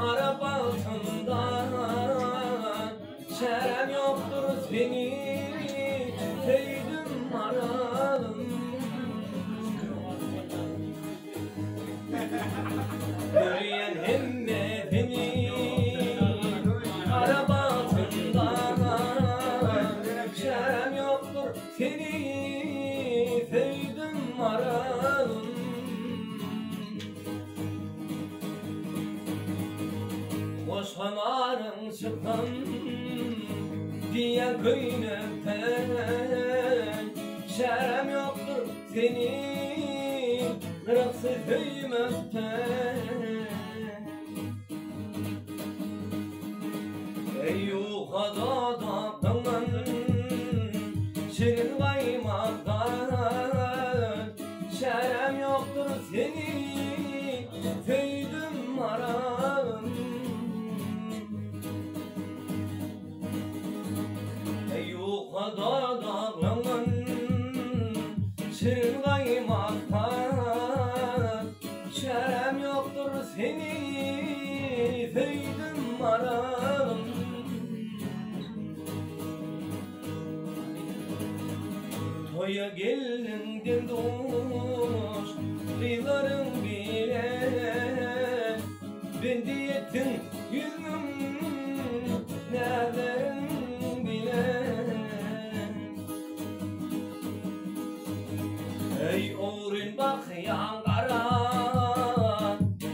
araba altından. Şerem yoktur seni söyledim maralım. Yürüyen himmetini araba altından. Şerem yoktur seni söyledim maralım. Koşanarın çıkan diye göynekten. Şerem yoktur seni kırıksız höymekten. Ey yuhada da kalan şirin kaymaktan. Şerem yoktur seni söyledim maralım. Ey yuhada da kalan şirin kaymaktan. Şerem yoktur seni söyledim maralım. Toya gelindim doş kıyılarım bile. Ben diyettin yüzüm nereden bile. Ey oğrun bak yankara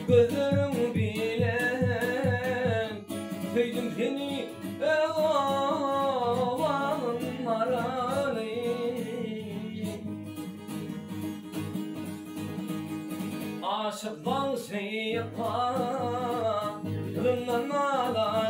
gözlerim bile. Söyledim seni evanın maralı. Aşıktan şey yapar, kılından ağlar.